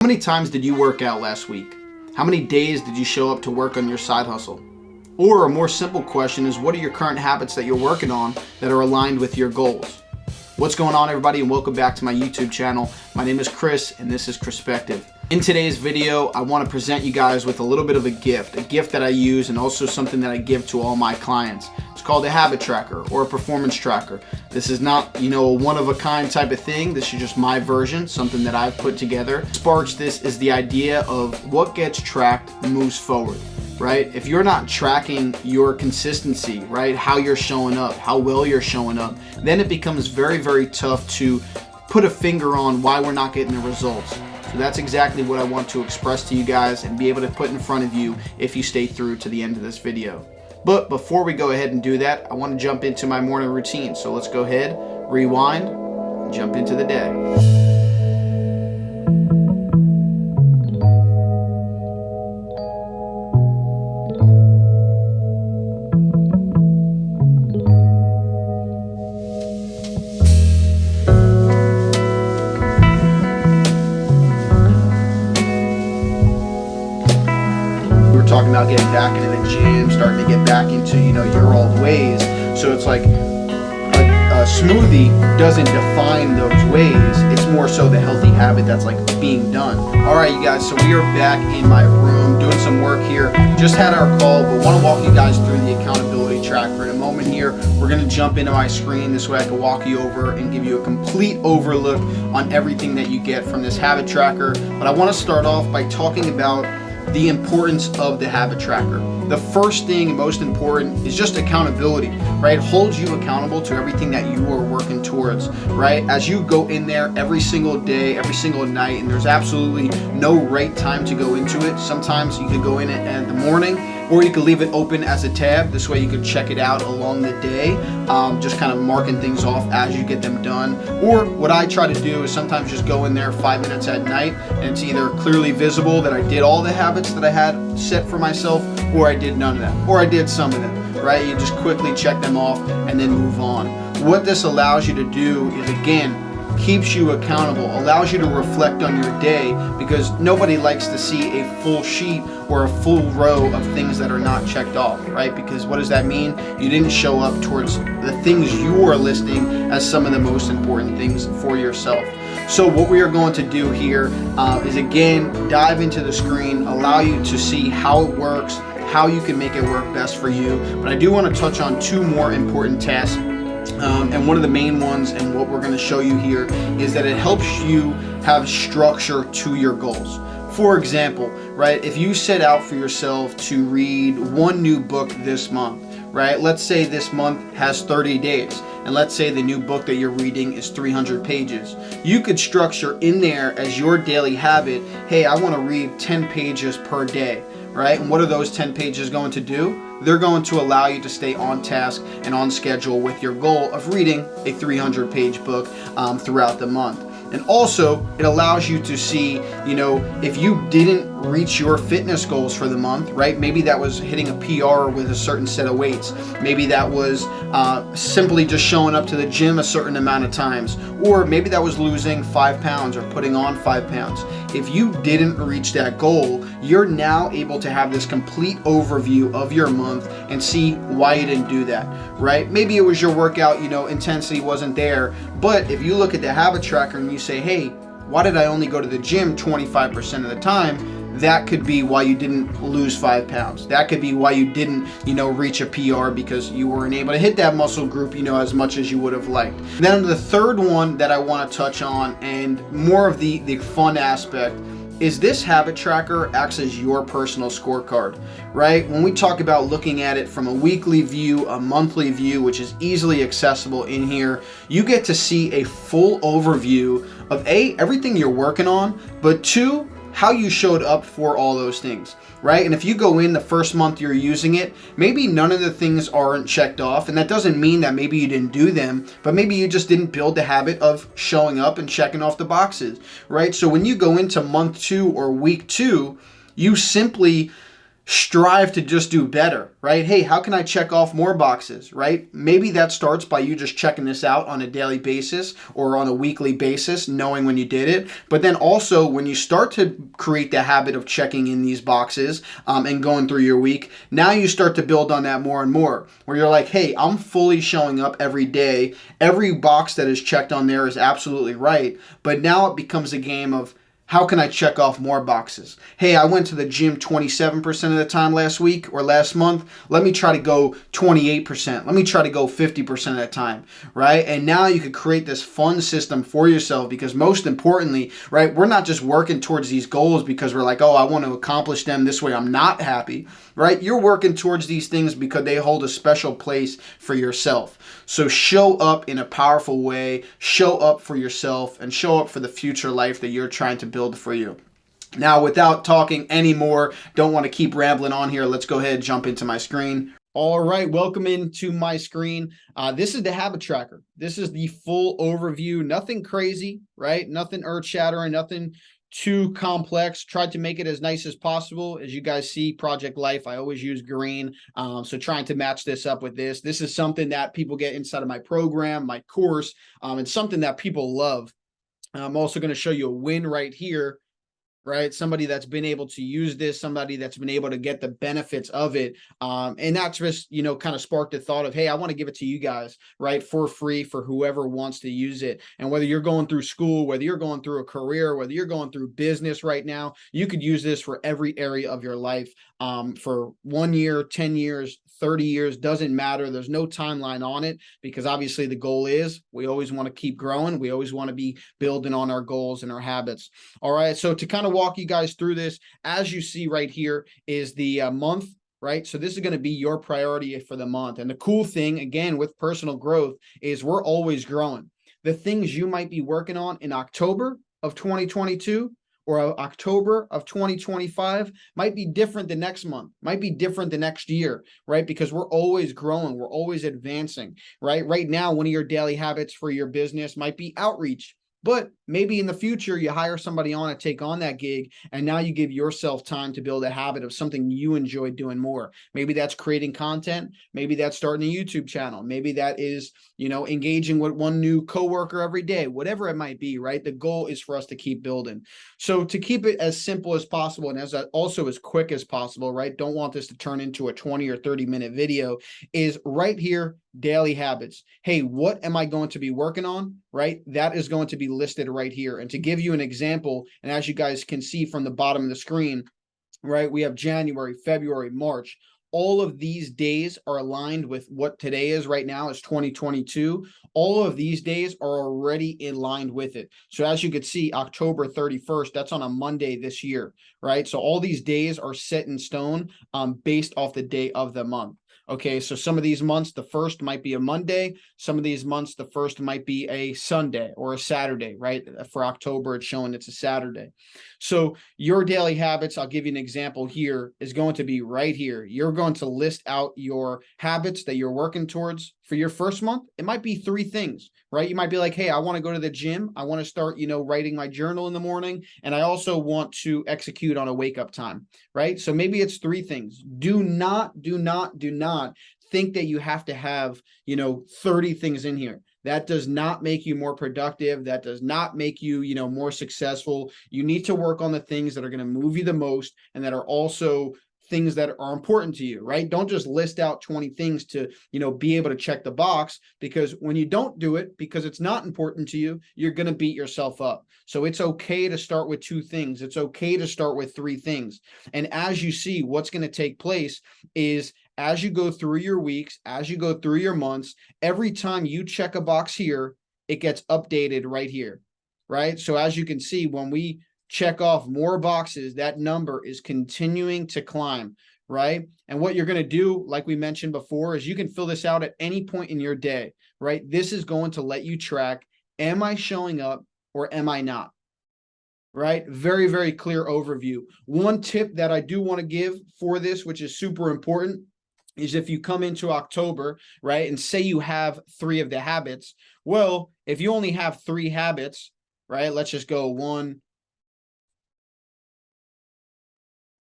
How many times did you work out last week? How many days did you show up to work on your side hustle? Or a more simple question is, what are your current habits that you're working on that are aligned with your goals? What's going on, everybody, and welcome back to my YouTube channel. My name is Chris and this is Chrispective. In today's video, I want to present you guys with a little bit of a gift that I use and also something that I give to all my clients. It's called a habit tracker or a performance tracker. This is not, a one-of-a-kind type of thing. This is just my version, something that I've put together. What sparks this is the idea of what gets tracked moves forward, right? If you're not tracking your consistency, right, how you're showing up, how well you're showing up, then it becomes very, very tough to put a finger on why we're not getting the results. So that's exactly what I want to express to you guys and be able to put in front of you if you stay through to the end of this video. But before we go ahead and do that, I want to jump into my morning routine. So let's go ahead, rewind, and jump into the day. Talking about getting back into the gym, starting to get back into your old ways. So it's like a smoothie doesn't define those ways. It's more so the healthy habit that's like being done. All right, you guys. So we are back in my room doing some work here. Just had our call, but want to walk you guys through the accountability tracker in a moment. Here, we're going to jump into my screen. This way, I can walk you over and give you a complete overlook on everything that you get from this habit tracker. But I want to start off by talking about the importance of the habit tracker. The first thing, most important, is just accountability, right? It holds you accountable to everything that you are working towards, right? As you go in there every single day, every single night, and there's absolutely no right time to go into it. Sometimes you could go in it in the morning, or you could leave it open as a tab. This way you could check it out along the day, just kind of marking things off as you get them done. Or what I try to do is sometimes just go in there 5 minutes at night, and it's either clearly visible that I did all the habits that I had set for myself, or I did none of them, or I did some of them, right? You just quickly check them off and then move on. What this allows you to do is, again, keeps you accountable, allows you to reflect on your day, because nobody likes to see a full sheet or a full row of things that are not checked off, right? Because what does that mean? You didn't show up towards the things you are listing as some of the most important things for yourself. So what we are going to do here is, again, dive into the screen, allow you to see how it works, how you can make it work best for you. But I do want to touch on two more important tasks. And one of the main ones, and what we're going to show you here, is that it helps you have structure to your goals. For example, right, if you set out for yourself to read one new book this month, right, let's say this month has 30 days, and let's say the new book that you're reading is 300 pages. You could structure in there as your daily habit, hey, I want to read 10 pages per day, right? And what are those 10 pages going to do? They're going to allow you to stay on task and on schedule with your goal of reading a 300-page book throughout the month. And also, it allows you to see, if you didn't reach your fitness goals for the month, right? Maybe that was hitting a PR with a certain set of weights. Maybe that was simply just showing up to the gym a certain amount of times. Or maybe that was losing 5 pounds or putting on 5 pounds. If you didn't reach that goal, you're now able to have this complete overview of your month and see why you didn't do that, right? Maybe it was your workout, intensity wasn't there. But if you look at the habit tracker and you say, hey, why did I only go to the gym 25% of the time? That could be why you didn't lose 5 pounds. That could be why you didn't, reach a PR, because you weren't able to hit that muscle group, as much as you would have liked. Then the third one that I want to touch on, and more of the fun aspect, is this habit tracker acts as your personal scorecard, right? When we talk about looking at it from a weekly view, a monthly view, which is easily accessible in here, you get to see a full overview of everything you're working on, but two, how you showed up for all those things, right? And if you go in the first month you're using it, maybe none of the things aren't checked off, and that doesn't mean that maybe you didn't do them, but maybe you just didn't build the habit of showing up and checking off the boxes, right? So when you go into month 2 or week 2, you simply strive to just do better, right? Hey, how can I check off more boxes, right? Maybe that starts by you just checking this out on a daily basis or on a weekly basis, knowing when you did it. But then also when you start to create the habit of checking in these boxes and going through your week, now you start to build on that more and more, where you're like, hey, I'm fully showing up every day. Every box that is checked on there is absolutely right. But now it becomes a game of, how can I check off more boxes? Hey, I went to the gym 27% of the time last week or last month. Let me try to go 28%. Let me try to go 50% of the time, right? And now you could create this fun system for yourself, because most importantly, right, we're not just working towards these goals because we're like, oh, I want to accomplish them this way, I'm not happy, right? You're working towards these things because they hold a special place for yourself. So show up in a powerful way, show up for yourself, and show up for the future life that you're trying to build for you. Now, without talking anymore, don't want to keep rambling on here. Let's go ahead and jump into my screen. All right, welcome into my screen. This is the habit tracker. This is the full overview. Nothing crazy, right? Nothing earth-shattering, nothing too complex. Tried to make it as nice as possible. As you guys see, Project Life, I always use green. So trying to match this up with this. This is something that people get inside of my program, my course, and something that people love. I'm also going to show you a win right here, right? Somebody that's been able to use this, somebody that's been able to get the benefits of it. And that's just, kind of sparked the thought of, hey, I want to give it to you guys, right? For free, for whoever wants to use it. And whether you're going through school, whether you're going through a career, whether you're going through business right now, you could use this for every area of your life, for 1 year, 10 years, 30 years, doesn't matter. There's no timeline on it, because obviously the goal is we always want to keep growing. We always want to be building on our goals and our habits. All right. So to kind of walk you guys through this, as you see right here is the month, right? So this is going to be your priority for the month. And the cool thing, again, with personal growth is we're always growing. The things you might be working on in October of 2022 or October of 2025 might be different the next month, might be different the next year, right? Because we're always growing, we're always advancing, right? Right now, one of your daily habits for your business might be outreach. But maybe in the future, you hire somebody on to take on that gig, and now you give yourself time to build a habit of something you enjoy doing more. Maybe that's creating content. Maybe that's starting a YouTube channel. Maybe that is, engaging with one new coworker every day, whatever it might be, right? The goal is for us to keep building. So to keep it as simple as possible and also as quick as possible, right? Don't want this to turn into a 20 or 30-minute video, is right here, daily habits. Hey, what am I going to be working on, right? That is going to be listed right here. And to give you an example, and as you guys can see from the bottom of the screen, right, we have January, February, March. All of these days are aligned with what today is right now, is 2022. All of these days are already aligned with it. So as you can see, October 31st, that's on a Monday this year, right? So all these days are set in stone based off the day of the month. Okay, so some of these months, the first might be a Monday. Some of these months, the first might be a Sunday or a Saturday, right? For October, it's showing it's a Saturday. So your daily habits, I'll give you an example here, is going to be right here. You're going to list out your habits that you're working towards for your first month. It might be 3 things, right? You might be like, hey, I want to go to the gym. I want to start, writing my journal in the morning. And I also want to execute on a wake up time, right? So maybe it's 3 things. Do not think that you have to have, 30 things in here. That does not make you more productive. That does not make you, more successful. You need to work on the things that are going to move you the most and that are also things that are important to you, right? Don't just list out 20 things to, be able to check the box, because when you don't do it because it's not important to you, you're going to beat yourself up. So it's okay to start with 2 things. It's okay to start with 3 things. And as you see, what's going to take place is, as you go through your weeks, as you go through your months, every time you check a box here, it gets updated right here, right? So as you can see, when we check off more boxes, that number is continuing to climb, right? And what you're going to do, like we mentioned before, is you can fill this out at any point in your day, right? This is going to let you track, am I showing up or am I not? Right? Very, very clear overview. One tip that I do want to give for this, which is super important, is if you come into October, right, and say you have 3 of the habits, well, if you only have 3 habits, right, let's just go 1,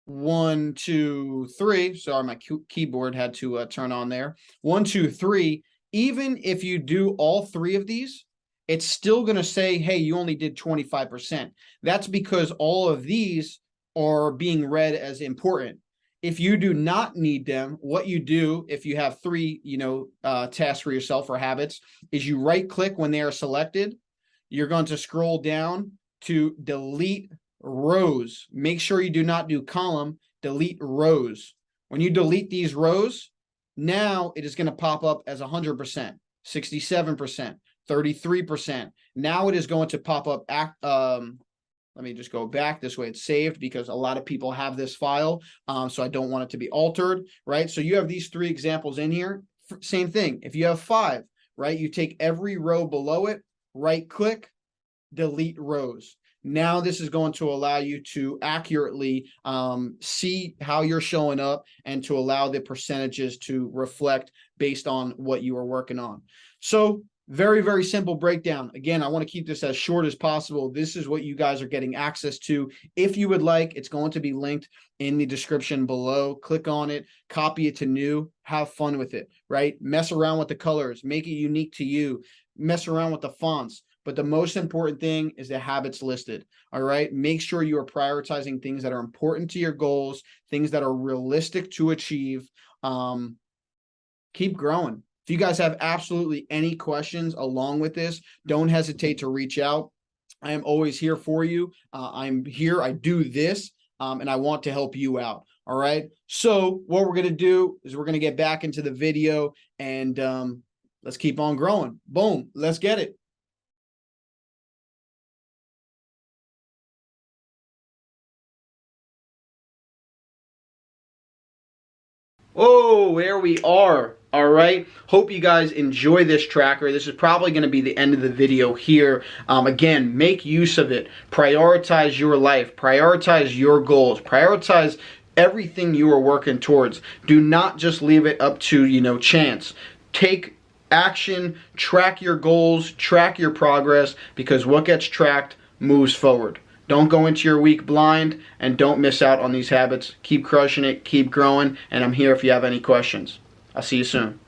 1, 2, 3. Sorry, my keyboard had to turn on there. 1, 2, 3. Even if you do all 3 of these, it's still going to say, hey, you only did 25%. That's because all of these are being read as important. If you do not need them, what you do if you have 3, tasks for yourself or habits is you right click when they are selected. You're going to scroll down to delete rows. Make sure you do not do column, delete rows. When you delete these rows, now it is going to pop up as 100%, 67%, 33%. Now it is going to pop up, let me just go back this way. It's saved because a lot of people have this file, so I don't want it to be altered, right? So you have these 3 examples in here. Same thing. If you have 5, right, you take every row below it, right click, delete rows. Now this is going to allow you to accurately see how you're showing up and to allow the percentages to reflect based on what you are working on. So very, very simple breakdown. Again, I want to keep this as short as possible. This is what you guys are getting access to. If you would like, it's going to be linked in the description below. Click on it, copy it to new, have fun with it, right? Mess around with the colors, make it unique to you, mess around with the fonts. But the most important thing is the habits listed, all right? Make sure you are prioritizing things that are important to your goals, things that are realistic to achieve. Keep growing. If you guys have absolutely any questions along with this, don't hesitate to reach out. I am always here for you. I'm here. I do this, and I want to help you out. All right. So what we're going to do is we're going to get back into the video and let's keep on growing. Boom. Let's get it. Oh, there we are. All right. Hope you guys enjoy this tracker. This is probably going to be the end of the video here. Again, make use of it. Prioritize your life. Prioritize your goals. Prioritize everything you are working towards. Do not just leave it up to, chance. Take action. Track your goals. Track your progress, because what gets tracked moves forward. Don't go into your week blind, and don't miss out on these habits. Keep crushing it, keep growing, and I'm here if you have any questions. I'll see you soon.